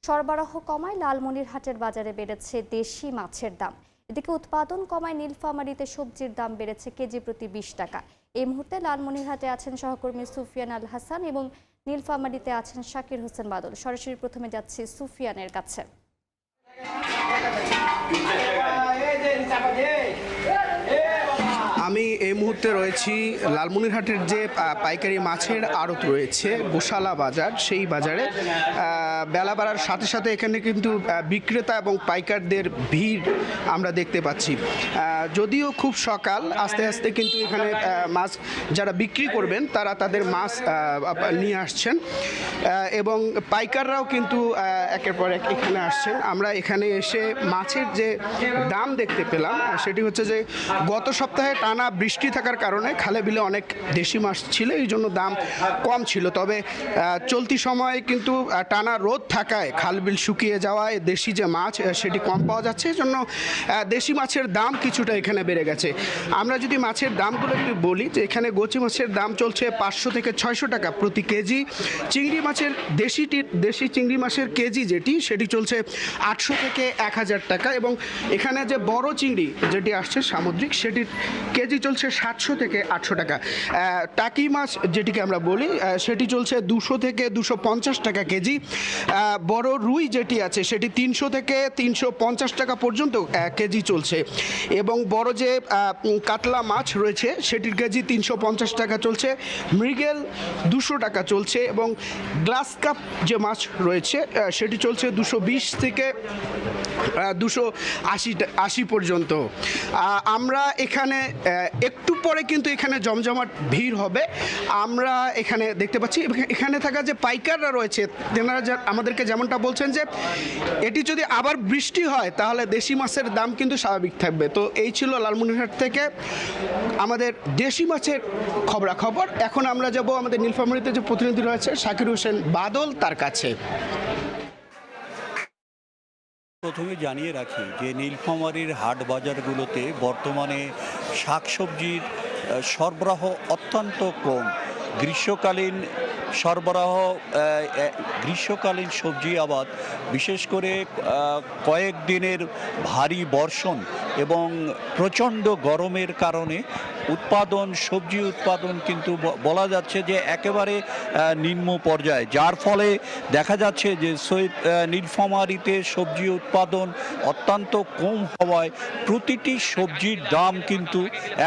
সরবরাহ কমায় লালমনিরহাটের বাজারে বেড়েছে দেশি মাছের দাম। এদিকে উৎপাদন কমায় নীলফামারীতে সবজির দাম বেড়েছে কেজি প্রতি 20 টাকা। এই মুহূর্তে লালমনিরহাটে আছেন সহকর্মী সুফিয়ান আল হাসান এবং নীলফামারীতে আছেন শাকির হোসেন বাদল। সরাসরি প্রথমে যাচ্ছি সুফিয়ানের কাছে। আমি এই মুহূর্তে রয়েছি লালমনিরহাটের যে পাইকারি মাছের আড়ত রয়েছে গোশালা বাজার, সেই বাজারে বেলা বাড়ার সাথে সাথে এখানে কিন্তু বিক্রেতা এবং পাইকারদের ভিড় আমরা দেখতে পাচ্ছি। যদিও খুব সকাল, আস্তে আস্তে কিন্তু এখানে মাছ যারা বিক্রি করবেন তারা তাদের মাছ নিয়ে আসছেন এবং পাইকাররাও কিন্তু একের পর এক এখানে আসছেন। আমরা এখানে এসে মাছের যে দাম দেখতে পেলাম সেটি হচ্ছে যে গত সপ্তাহে টানা বৃষ্টি থাকার কারণে খালে বিলে অনেক দেশি মাছ ছিল, এই জন্য দাম কম ছিল। তবে চলতি সময়ে কিন্তু টানা রোদ থাকায় খাল বিল শুকিয়ে যাওয়ায় দেশি যে মাছ সেটি কম পাওয়া যাচ্ছে, এই জন্য দেশি মাছের দাম কিছুটা এখানে বেড়ে গেছে। আমরা যদি মাছের দামগুলো একটু বলি, যে এখানে গোচি মাছের দাম চলছে 500 থেকে 600 টাকা প্রতি কেজি। চিংড়ি মাছের দেশি চিংড়ি মাছের কেজি সেটি চলছে 800 থেকে 1000 টাকা এবং এখানে যে বড় চিংড়ি যেটি আসছে সামুদ্রিক সেটির কেজি চলছে 700 থেকে 800 টাকা। টাকি মাছ যেটিকে আমরা বলি সেটি চলছে 200 থেকে 250 টাকা কেজি। বড় রুই যেটি আছে সেটি 300 থেকে 350 টাকা পর্যন্ত কেজি চলছে এবং বড় যে কাতলা মাছ রয়েছে সেটির কেজি 350 টাকা চলছে। মৃগেল 200 টাকা চলছে এবং গ্লাস কাপ যে মাছ রয়েছে সেটি চলছে 220 থেকে 280 পর্যন্ত। আমরা এখানে একটু পরে কিন্তু এখানে জমজমাট ভিড় হবে। আমরা এখানে দেখতে পাচ্ছি এখানে থাকা যে পাইকাররা রয়েছে তেনারা আমাদেরকে যেমনটা বলছেন যে এটি যদি আবার বৃষ্টি হয় তাহলে দেশি মাছের দাম কিন্তু স্বাভাবিক থাকবে। তো এই ছিল লালমনিরহাট থেকে আমাদের দেশি মাছের খবরাখবর। এখন আমরা যাব আমাদের নীলফামারীতে যে প্রতিনিধি রয়েছে শাকির হোসেন বাদল তার কাছে। প্রথমে জানিয়ে রাখি যে নীলফামারীর হাট বাজারগুলোতে বর্তমানে শাকসবজির সরবরাহ অত্যন্ত কম। গ্রীষ্মকালীন সবজি আবাদ, বিশেষ করে কয়েকদিনের ভারী বর্ষণ এবং প্রচণ্ড গরমের কারণে সবজি উৎপাদন কিন্তু বলা যাচ্ছে যে একেবারে নিম্ন পর্যায়ে, যার ফলে দেখা যাচ্ছে যে নীলফামারীতে সবজি উৎপাদন অত্যন্ত কম হওয়ায় প্রতিটি সবজির দাম কিন্তু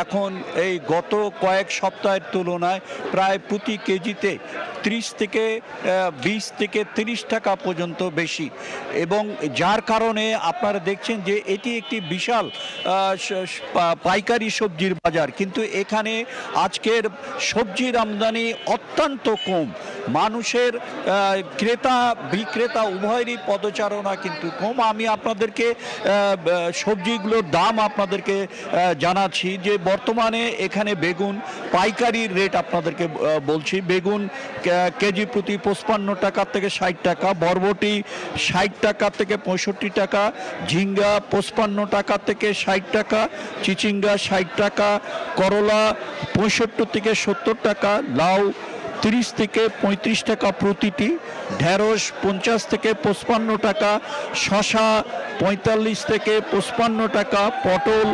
এখন এই গত কয়েক সপ্তাহের তুলনায় প্রায় প্রতি কেজিতে 30 থেকে 20 থেকে 30 টাকা পর্যন্ত বেশি এবং যার কারণে আপনারা দেখছেন যে এটি একটি বিশাল পাইকারি সবজির বাজার, কিন্তু এখানে আজকের সবজির আমদানি অত্যন্ত কম। মানুষের ক্রেতা বিক্রেতা উভয়েরই পদচারণা কিন্তু কম। আমি আপনাদেরকে সবজিগুলোর দাম আপনাদেরকে জানাচ্ছি যে বর্তমানে এখানে বেগুন পাইকারির রেট আপনাদেরকে বলছি। বেগুন কেজি প্রতি 55 টাকা থেকে 60 টাকা, বরবটি 60 টাকা থেকে 65 টাকা, ঝিঙ্গা 55 টাকা থেকে 60 টাকা, চিচিঙ্গা 60 টাকা, করলা 65 থেকে 70 টাকা, লাউ 30 থেকে 35 টাকা প্রতিটি, ঢেঁড়স 50 থেকে 55 টাকা, শসা 45 থেকে 55 টাকা, পটল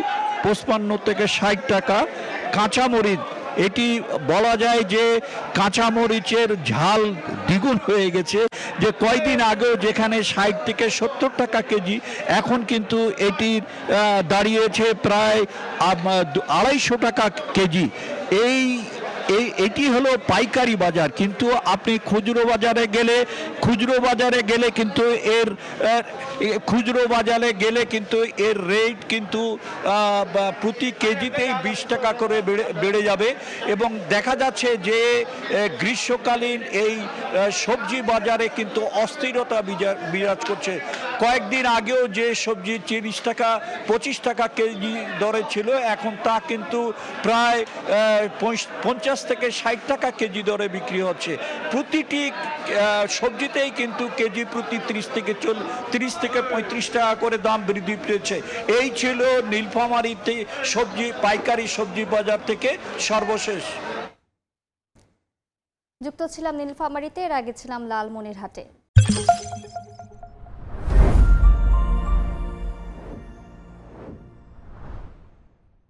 55 থেকে 60 টাকা, কাঁচামরিচ এটি বলা যায় যে কাঁচামরিচের ঝাল দ্বিগুণ হয়ে গেছে, যে কয়েকদিন আগেও যেখানে 60 থেকে 70 টাকা কেজি এখন কিন্তু এটির দাঁড়িয়েছে প্রায় 250 টাকা কেজি। এটি হলো পাইকারি বাজার, কিন্তু আপনি খুচরো বাজারে গেলে কিন্তু এর রেট কিন্তু প্রতি কেজিতেই 20 টাকা করে বেড়ে যাবে এবং দেখা যাচ্ছে যে গ্রীষ্মকালীন এই সবজি বাজারে কিন্তু অস্থিরতা বিরাজ করছে। কয়েকদিন আগেও যে সবজি 30 টাকা 25 টাকা কেজি দরে ছিল এখন তা কিন্তু প্রায় 50 থেকে 60 টাকা কেজি দরে বিক্রি হচ্ছে। প্রতিটি সবজিতেই কিন্তু কেজি প্রতি 30 থেকে 35 টাকা করে দাম বৃদ্ধি পেয়েছে। এই ছিল নীলফামারীতে পাইকারি সবজি বাজার থেকে সর্বশেষ। যুক্ত ছিলাম নীলফামারীতে, এর আগে ছিলাম লালমনিরহাটে।